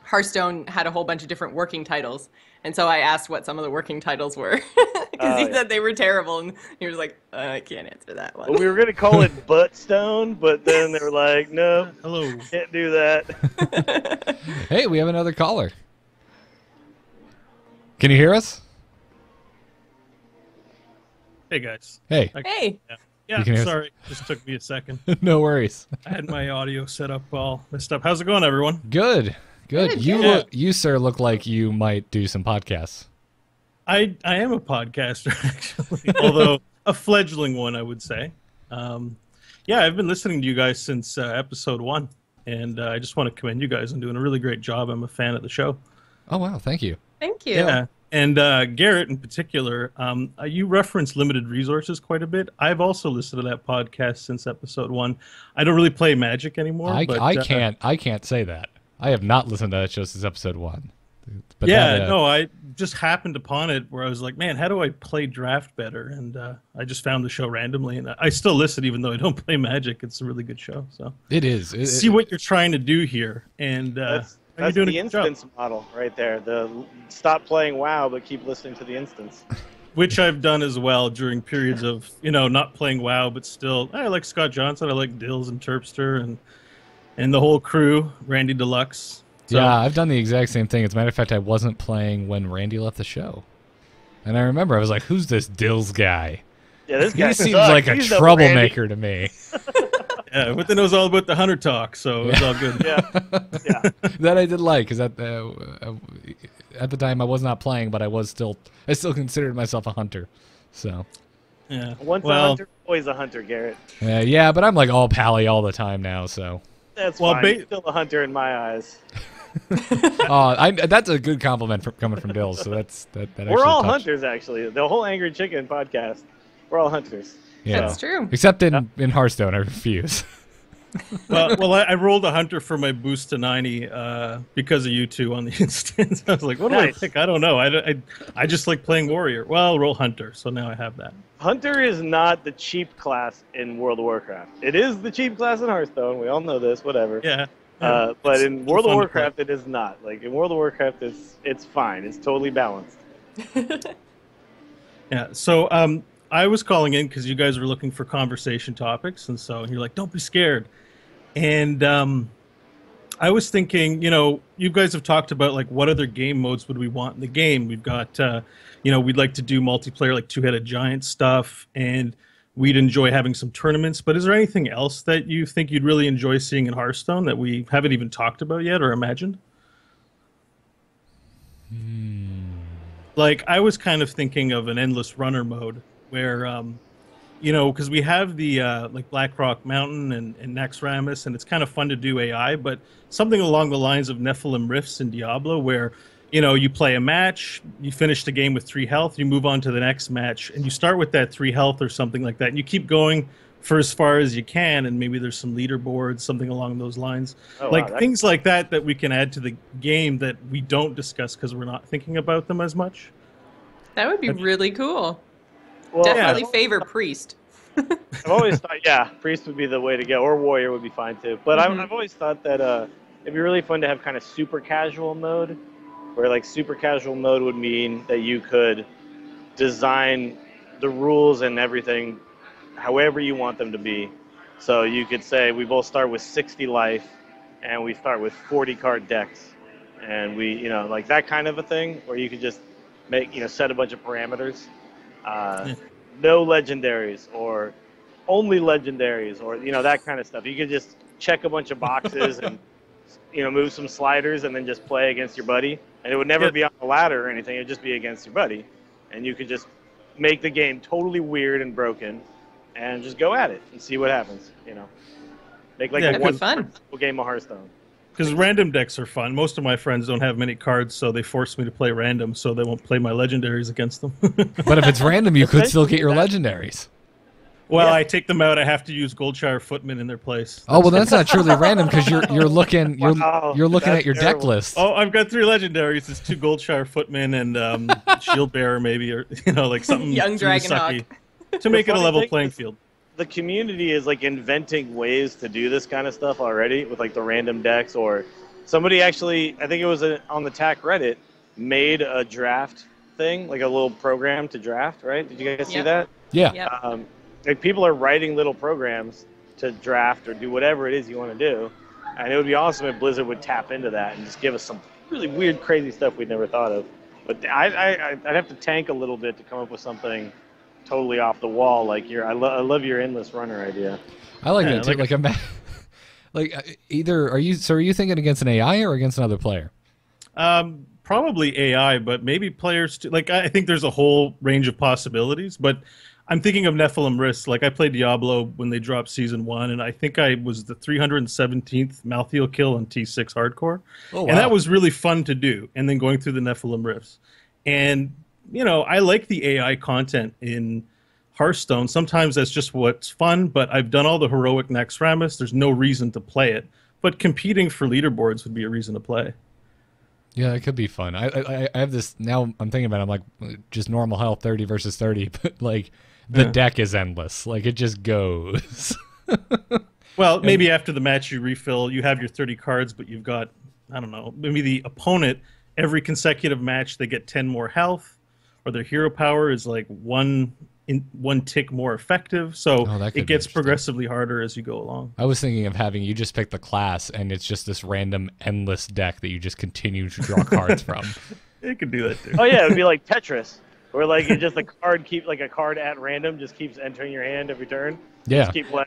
Hearthstone had a whole bunch of different working titles, and so I asked what some of the working titles were, because he said they were terrible, and he was like, "I can't answer that one." Well, we were gonna call it Buttstone, but then they were like, "No, Hello. can't do that." Hey, we have another caller. Can you hear us? Hey guys. Hey. Hey, Yeah, You can hear us? sorry. Just took me a second. No worries. I had my audio set up all messed up. How's it going, everyone? Good. Good, You sir look like you might do some podcasts. I am a podcaster, actually, although a fledgling one, I would say. Yeah, I've been listening to you guys since episode 1, and I just want to commend you guys on doing a really great job. I'm a fan of the show. Oh wow, thank you. thank you. Yeah, And Garrett, in particular, you reference limited resources quite a bit. I've also listened to that podcast since episode 1. I don't really play Magic anymore. I can't say that. I have not listened to that show since episode 1. But I just happened upon it where I was like, man, how do I play Draft better? And I just found the show randomly, and I still listen even though I don't play Magic. It's a really good show. So it is. See what you're trying to do here, and that's the instance model right there. The stop playing WoW but keep listening to the instance. Which I've done as well during periods of not playing WoW, but still I like Scott Johnson, I like Dills and Terpster and the whole crew, Randy Deluxe. So, yeah, I've done the exact same thing. As a matter of fact, I wasn't playing when Randy left the show. And I remember I was like, who's this Dills guy? Yeah, this guy seems like a troublemaker to me. Yeah, but then it was all about the hunter talk, so it was all good. Yeah. That I did like, because at the time I was not playing, but I still considered myself a hunter. So. Yeah. Once a hunter, always a hunter, Garrett. Yeah, but I'm like all pally all the time now, so. That's fine. You're still a hunter in my eyes. That's a good compliment coming from Dills. So that we're all hunters, actually. The whole Angry Chicken podcast, we're all hunters. Yeah, that's true. Except in Hearthstone, I refuse. well, I rolled a hunter for my boost to 90 because of you two on the instance. I was like, what do I pick? I don't know. I just like playing warrior. Well, I'll roll hunter, so now I have that. Hunter is not the cheap class in World of Warcraft. It is the cheap class in Hearthstone. We all know this. Whatever. Yeah. But in World of Warcraft, it is not. Like in World of Warcraft, it's fine. It's totally balanced. Yeah. So I was calling in because you guys were looking for conversation topics, and so you're like, don't be scared. And I was thinking, you guys have talked about like what other game modes would we want in the game. We've got, we'd like to do multiplayer, like two-headed giant stuff, and we'd enjoy having some tournaments. But is there anything else that you think you'd really enjoy seeing in Hearthstone that we haven't even talked about yet or imagined? Like I was kind of thinking of an endless runner mode where, because we have the like Blackrock Mountain and Naxxramas, and it's kind of fun to do AI, but something along the lines of Nephilim Rifts in Diablo where, you play a match, you finish the game with 3 health, you move on to the next match, and you start with that 3 health or something like that, and you keep going for as far as you can, and maybe there's some leaderboards, something along those lines. Things like that we can add to the game that we don't discuss because we're not thinking about them as much. That would be really cool. Well, definitely favor priest. I've always thought, priest would be the way to go, or warrior would be fine too. But I've always thought that it'd be really fun to have kind of super casual mode, where like super casual mode would mean that you could design the rules and everything however you want them to be. So you could say we both start with 60 life, and we start with 40 card decks, and we, like that kind of a thing, where you could just make, set a bunch of parameters. No legendaries or only legendaries or that kind of stuff. You could just check a bunch of boxes and move some sliders and then just play against your buddy, and it would never be on the ladder or anything. It would just be against your buddy, and you could just make the game totally weird and broken and just go at it and see what happens. Make like a one game of Hearthstone. Because random decks are fun. Most of my friends don't have many cards, so they force me to play random, so they won't play my legendaries against them. But if it's random, you could still get your legendaries. Well, I take them out. I have to use Goldshire Footmen in their place. Oh well, that's not truly random because you're looking at your deck list. Oh, I've got 3 legendaries. It's 2 Goldshire Footmen and Shield Bearer, maybe, or like something young Dragonhawk to make it a level playing field. The community is like inventing ways to do this kind of stuff already with like the random decks, or somebody actually, I think it was on the TAC Reddit, made a draft thing, like a little program to draft, right? Did you guys see that? Yeah. Yep. Like people are writing little programs to draft or do whatever it is you want to do, and it would be awesome if Blizzard would tap into that and just give us some really weird, crazy stuff we'd never thought of. But I'd have to tank a little bit to come up with something totally off the wall. Like I love your endless runner idea. I like that too. Either are you thinking against an AI or against another player? Probably AI, but maybe players too. Like I think there's a whole range of possibilities, but I'm thinking of Nephilim Risks. Like I played Diablo when they dropped Season 1, and I think I was the 317th Malthael kill on T6 Hardcore. Oh, wow. And that was really fun to do, and then going through the Nephilim Rifts. And, you know, I like the AI content in Hearthstone. Sometimes that's just what's fun, but I've done all the heroic Naxxramas. There's no reason to play it. But competing for leaderboards would be a reason to play. Yeah, it could be fun. I have this, now I'm thinking about it, I'm like, just normal health, 30 versus 30, but like, the deck is endless. Like, it just goes. Well, maybe after the match you refill, you have your 30 cards, but you've got, I don't know, maybe the opponent, every consecutive match, they get 10 more health, or their hero power is like one tick more effective. So it gets progressively harder as you go along. I was thinking of having you just pick the class, and it's just this random endless deck that you just continue to draw cards from. It could do that too. Oh yeah, it would be like Tetris, where like it just a card at random just keeps entering your hand every turn. Yeah. Just keep playing.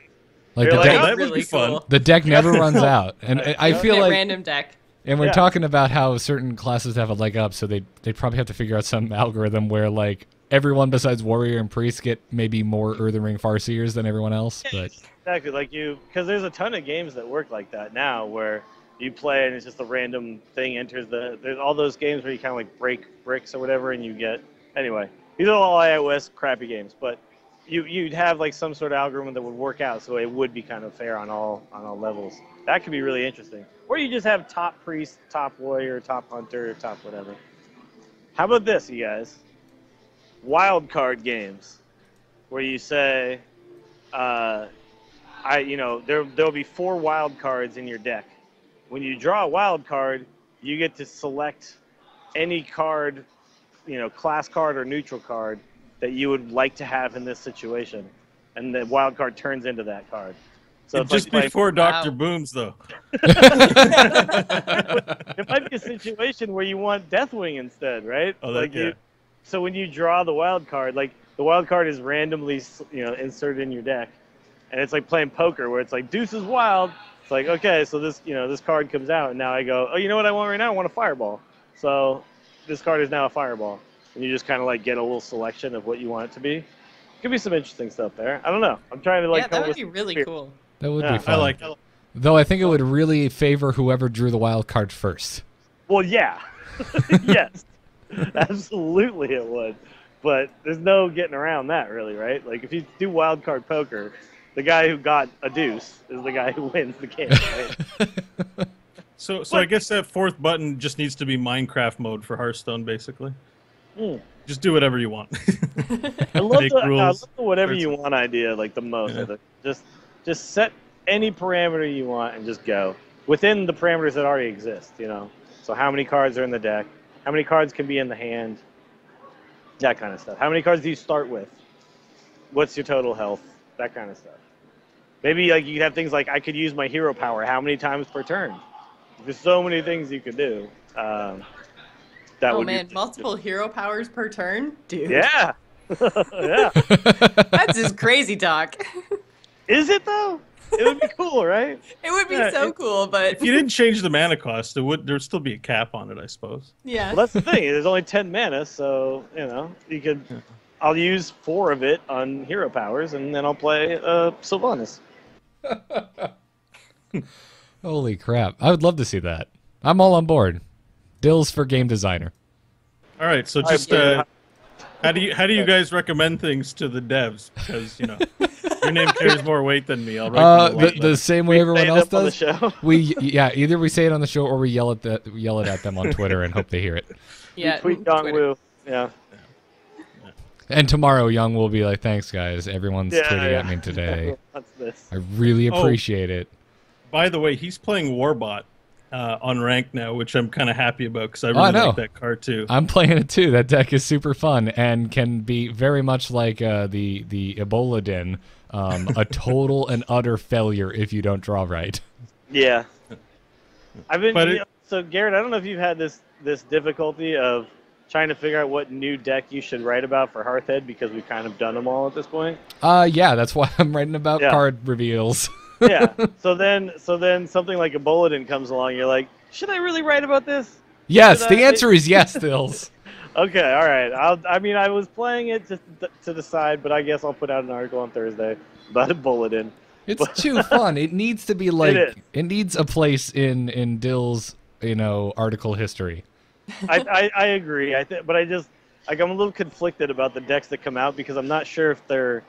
Like You're the like, deck, oh, that would really be fun. cool. the deck never runs out, and I feel That like, random deck. and we're Yeah. talking about how certain classes have a leg up, so they probably have to figure out some algorithm where like everyone besides warrior and priest get maybe more Earthen Ring Farseers than everyone else. But Exactly, like because there's a ton of games that work like that now, where you play and it's just a random thing enters there's all those games where you kind of like break bricks or whatever, and you get, anyway, these are all iOS crappy games, but you'd have like some sort of algorithm that would work out, so it would be kind of fair on all levels. That could be really interesting. Or you just have top priest, top warrior, top hunter, top whatever. How about this, you guys? Wild card games, where you say, there'll be 4 wild cards in your deck. When you draw a wild card, you get to select any card, class card or neutral card that you would like to have in this situation, and the wild card turns into that card. So it's just like before Dr. Booms, though. It might be a situation where you want Deathwing instead, right? So when you draw the wild card, like the wild card is randomly, inserted in your deck, and it's like playing poker where it's like deuce is wild. It's like, okay, so this card comes out, and now I go, oh, you know what I want right now? I want a fireball. So this card is now a fireball, and you just kind of like get a little selection of what you want it to be. Could be some interesting stuff there. I don't know. I'm trying to like. Yeah, that would be really cool. that would be Yeah, fun. I like it. Though I think it would really favor whoever drew the wild card first. Well, yeah, yes, absolutely it would. But there's no getting around that, really, right? Like if you do wild card poker, the guy who got a deuce is the guy who wins the game, right? So I guess that 4th button just needs to be Minecraft mode for Hearthstone, basically. Just do whatever you want. I love Make the rules. whatever you want idea, like the most. Yeah. I think. Just set any parameter you want and just go within the parameters that already exist. So how many cards are in the deck? How many cards can be in the hand? That kind of stuff. How many cards do you start with? What's your total health? That kind of stuff. Maybe like you could have things like I could use my hero power how many times per turn. There's so many things you could do. That Oh would man, be, multiple hero powers per turn? Dude. yeah. Yeah. That's just crazy talk. Is it though? It would be cool, right? It would be Yeah, so cool, but If you didn't change the mana cost, there'd still be a cap on it, I suppose. yeah. Well, that's the thing. There's only 10 mana, so you could. I'll use 4 of it on hero powers, and then I'll play Sylvanas. Holy crap. I would love to see that. I'm all on board. Dills for game designer. All right, so just how do you guys recommend things to the devs? Because your name carries more weight than me. I'll write you a lot The same way everyone Say else them on the does. show. Either we say it on the show or we yell it at them on Twitter and hope they hear it. Yeah. Tweet Dong Twitter. Wu. Yeah. And tomorrow, Young will be like, "Thanks, guys. Everyone's tweeting at me today. What's this? I really appreciate it." By the way, he's playing Warbot on rank now, which I'm kind of happy about because I I really know. like that card too. I'm playing it too. That deck is super fun and can be very much like the Ebola Den, a total and utter failure if you don't draw right. Yeah. I've been. But so Garrett, I don't know if you've had this difficulty of trying to figure out what new deck you should write about for Hearthhead because we've kind of done them all at this point. Yeah, that's why I'm writing about Yeah. card reveals. Yeah. So then something like a Bulletin comes along. You're like, should I really write about this? Yes, Should the I- answer is yes, Dills. Okay. All right. I was playing it just to decide, but I guess I'll put out an article on Thursday about a Bulletin. It's too fun. It needs to be is. like it needs a place in Dill's article history. I agree. But I just like I'm a little conflicted about the decks that come out because I'm not sure if they're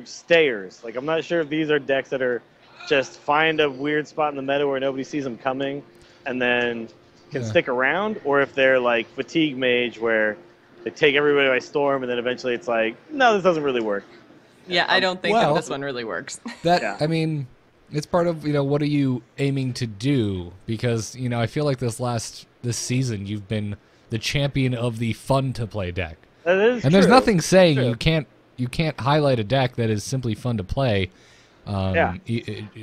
stayers. Like I'm not sure if these are decks that are just find a weird spot in the meta where nobody sees them coming, and then can stick around, or if they're like fatigue mage where they take everybody by storm, and then eventually it's like, no, this doesn't really work. Yeah, I don't think that this one really works. I mean, it's part of, what are you aiming to do? Because, I feel like this season you've been the champion of the fun to play deck. That is and true. there's nothing saying you can't highlight a deck that is simply fun to play.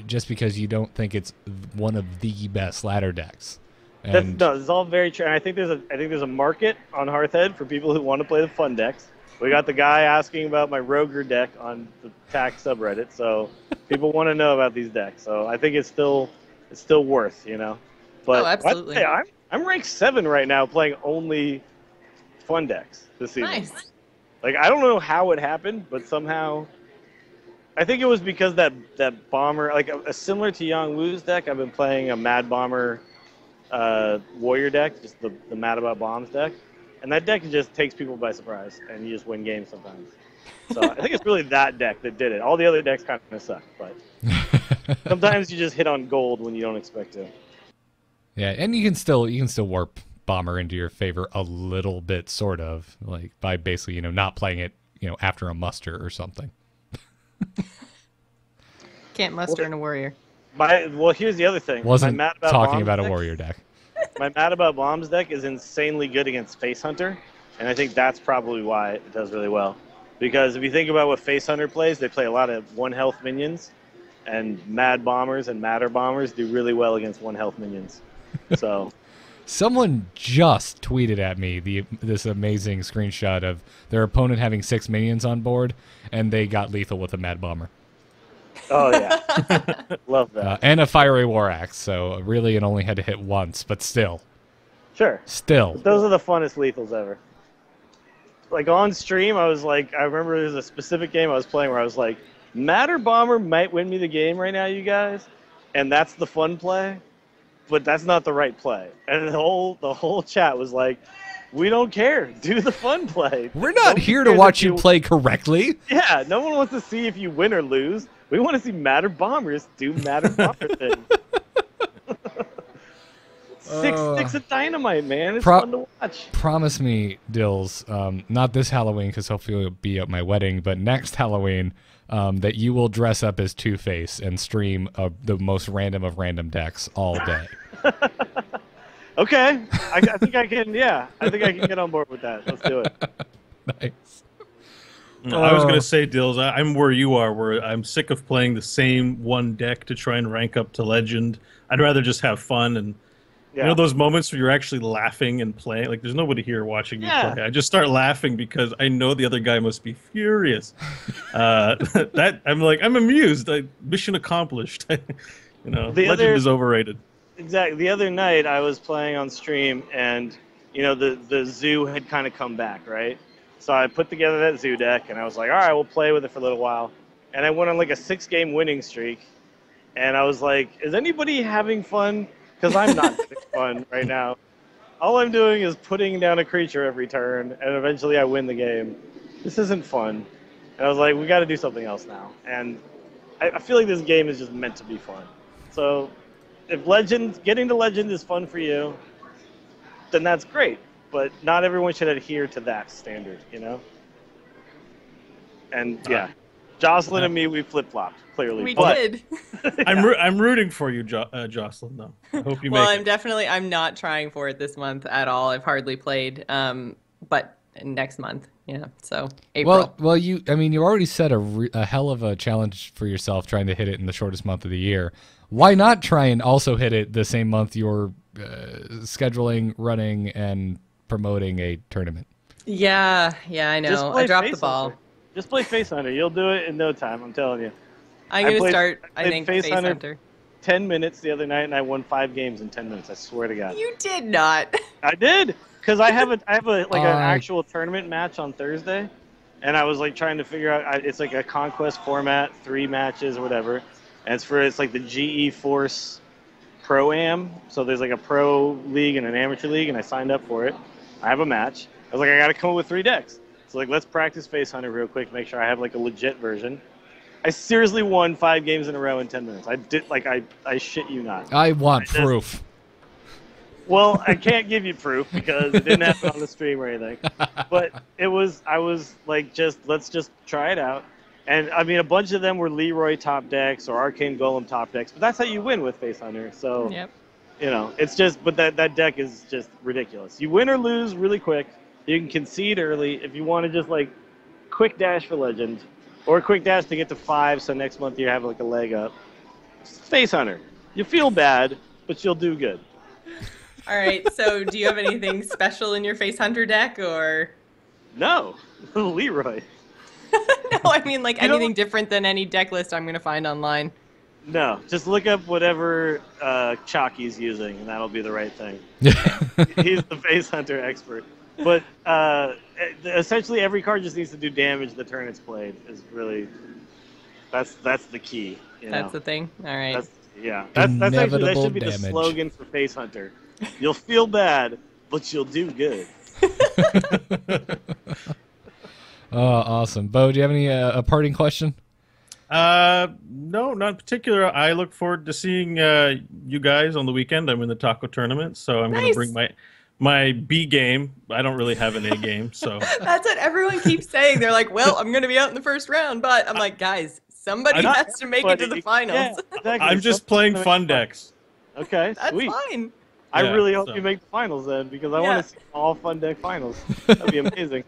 Just because you don't think it's one of the best ladder decks. It's all very true. And I think there's a market on Hearthhead for people who want to play the fun decks. We got the guy asking about my Roger deck on the TAC subreddit, so people want to know about these decks. So I think it's still worth, But absolutely. I'm ranked 7 right now, playing only fun decks this season. Nice. Like I don't know how it happened, but somehow, I think it was because that bomber, like similar to Yang Wu's deck. I've been playing a Mad Bomber warrior deck, just the Mad About Bombs deck. And that deck just takes people by surprise, and you just win games sometimes. So I think it's really that deck that did it. All the other decks kind of suck, but sometimes you just hit on gold when you don't expect to. Yeah, and you can still warp Bomber into your favor a little bit, sort of, like by basically not playing it after a muster or something. Can't muster in a warrior. Here's the other thing. Wasn't My Mad About talking Bombs about a deck, warrior deck. My Mad About Bombs deck is insanely good against Face Hunter, and I think that's probably why it does really well. Because if you think about what Face Hunter plays, they play a lot of 1-health minions, and Mad Bombers and Matter Bombers do really well against 1-health minions. So, someone just tweeted at me this amazing screenshot of their opponent having 6 minions on board, and they got lethal with a Mad Bomber. Oh yeah, love that. And a Fiery War Axe, so really it only had to hit once, but still. Sure. Still. Those are the funnest lethals ever. Like on stream, I was like, I remember there's a specific game I was playing where I was like, Matter Bomber might win me the game right now, you guys, and that's the fun play, but that's not the right play. And the whole chat was like, we don't care. Do the fun play. We're not here to watch you play correctly. Yeah, no one wants to see if you win or lose. We want to see Matter Bombers do Matter Bomber things. Six of dynamite, man. It's fun to watch. Promise me, Dills, not this Halloween, because hopefully it'll be at my wedding, but next Halloween, that you will dress up as Two-Face and stream the most random of random decks all day. Okay. I think I can, I think I can get on board with that. Let's do it. Nice. I was going to say, Dills, I'm where you are, where I'm sick of playing the same one deck to try and rank up to Legend. I'd rather just have fun and, those moments where you're actually laughing and playing. Like, there's nobody here watching me play. I just start laughing because I know the other guy must be furious. I'm amused. Mission accomplished. Legend is overrated. Exactly. The other night I was playing on stream, and the zoo had kind of come back, right? So I put together that zoo deck, and I was like, all right, we'll play with it for a little while. And I went on like a 6-game winning streak, and I was like, is anybody having fun? Because I'm not having fun right now. All I'm doing is putting down a creature every turn, and eventually I win the game. This isn't fun. And I was like, we got to do something else now. And I feel like this game is just meant to be fun. So if getting to Legend is fun for you, then that's great. But not everyone should adhere to that standard, And Jocelyn and me, we flip-flopped, clearly. We did. I'm rooting for you, Jocelyn, though. I hope you make it. I'm not trying for it this month at all. I've hardly played, but next month, so April. Well, you already set a hell of a challenge for yourself trying to hit it in the shortest month of the year. Why not try and also hit it the same month you're scheduling, running, and promoting a tournament? Yeah, I know. I dropped the ball. Just play Face Hunter. You'll do it in no time, I'm telling you. I'm going to start, I think, Face Hunter. 10 minutes the other night, and I won 5 games in 10 minutes. I swear to God. You did not. I did, because I have an actual tournament match on Thursday, and I was like trying to figure out. It's like a conquest format, 3 matches or whatever, and it's like the GE Force pro-am. So there's like a pro league and an amateur league, and I signed up for it. I have a match. I was like, I got to come up with 3 decks. So like, let's practice Face Hunter real quick, make sure I have like a legit version. I seriously won 5 games in a row in 10 minutes. I did, like, I shit you not. I want proof. Well, I can't give you proof because it didn't happen on the stream or anything. But I was like, let's just try it out. And I mean, a bunch of them were Leroy top decks or Arcane Golem top decks, but that's how you win with Face Hunter. So, Yep. you know, it's just, but that deck is just ridiculous. You win or lose really quick. You can concede early if you want to just like quick dash for Legend or a quick dash to get to 5. So next month you have like a leg up. Face Hunter. You feel bad, but you'll do good. All right. So, do you have anything special in your Face Hunter deck, or? No, Leroy. No, I mean like anything different than any deck list I'm gonna find online. No, just look up whatever Chalky's using, and that'll be the right thing. He's the Face Hunter expert. But essentially, every card just needs to do damage the turn it's played. Is really that's the key. You know? That's the thing. All right. That should be damage. the slogan for Face Hunter. You'll feel bad, but you'll do good. Oh, awesome. Bo, do you have any a parting question? No, not in particular. I look forward to seeing you guys on the weekend. I'm in the taco tournament, so I'm going to bring my B game. I don't really have an A game, so. That's what everyone keeps saying. They're like, well, I'm going to be out in the first round, but I'm like, guys, somebody has to make it to the finals. Yeah, exactly. I'm just playing fun decks. Okay, That's sweet. fine. I Yeah, really hope so. you make the finals then, because I want to see all fun deck finals. That'd be amazing.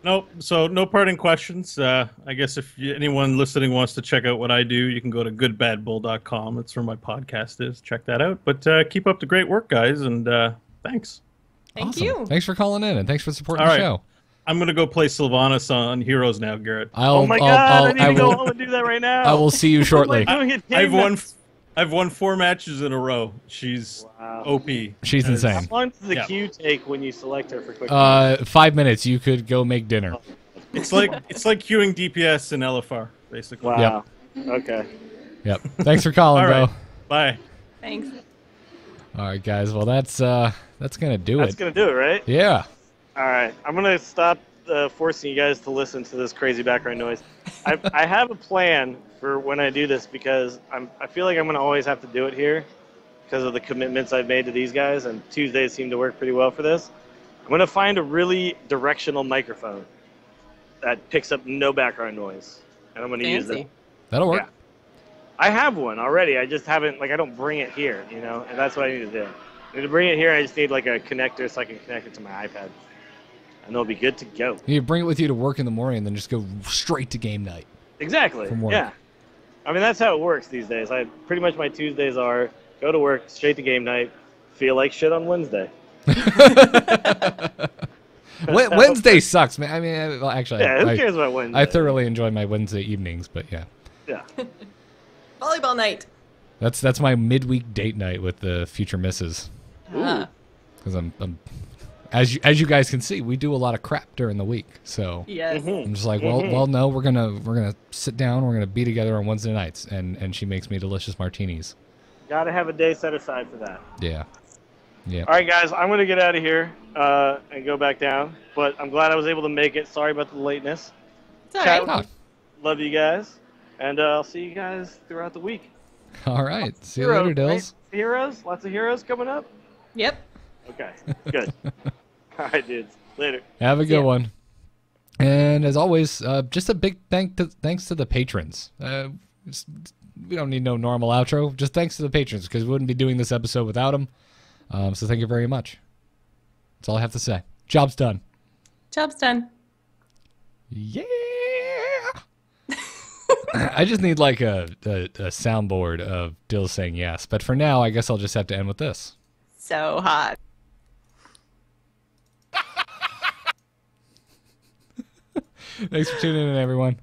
Nope. So no parting questions. I guess if anyone listening wants to check out what I do, you can go to goodbadbull.com. That's where my podcast is. Check that out. But keep up the great work, guys, and thanks. Thank Awesome. you. Thanks for calling in, and thanks for supporting All the right. show. I'm gonna go play Sylvanas on Heroes now, Garrett. Oh my god, I need to go home and do that right now. I will see you shortly. I've won 4 matches in a row. She's OP. She's How insane. long does the queue take when you select her for quick? 5 minutes. You could go make dinner. It's like queuing DPS in LFR, basically. Wow. Okay. Yep. Thanks for calling, All right. Bo. Bye. Thanks. All right, guys. Well, that's gonna do That's it. gonna do it, right? Yeah. All right. I'm gonna stop forcing you guys to listen to this crazy background noise. I have a plan for when I do this because I feel like I'm gonna always have to do it here because of the commitments I've made to these guys, and Tuesdays seem to work pretty well for this. I'm gonna find a really directional microphone that picks up no background noise, and I'm gonna use it. Fancy. That'll work. Yeah. I have one already. I just haven't, like, I don't bring it here, you know, and that's what I need to do. I need to bring it here. I just need like a connector so I can connect it to my iPad, and it'll be good to go. You bring it with you to work in the morning, and then just go straight to game night. Exactly. From work. Yeah. I mean, that's how it works these days. Pretty much my Tuesdays are go to work, straight to game night, feel like shit on Wednesday. Wednesday sucks, man. I mean, well, actually, Yeah, who cares about Wednesday? I thoroughly enjoy my Wednesday evenings, but yeah, Yeah. Volleyball night. that's my midweek date night with the future misses. Ah. Because I'm as you guys can see, we do a lot of crap during the week. So Yes. I'm just like, well, no, we're gonna sit down, we're gonna be together on Wednesday nights, and she makes me delicious martinis. Gotta have a day set aside for that. Yeah, yeah. All right, guys, I'm gonna get out of here and go back down. But I'm glad I was able to make it. Sorry about the lateness. It's all Chat right. Love you guys, and I'll see you guys throughout the week. All right. See you later, Dills. Right? Heroes, lots of heroes coming up. Yep. Okay, good. All right, dudes. Later. Have a good ya. one. And as always, just a big thanks to the patrons. We don't need no normal outro. Just thanks to the patrons, because we wouldn't be doing this episode without them. So thank you very much. That's all I have to say. Job's done. Job's done. Yeah. I just need like a soundboard of Dill saying yes. But for now, I guess I'll just have to end with this. So hot. Thanks for tuning in, everyone.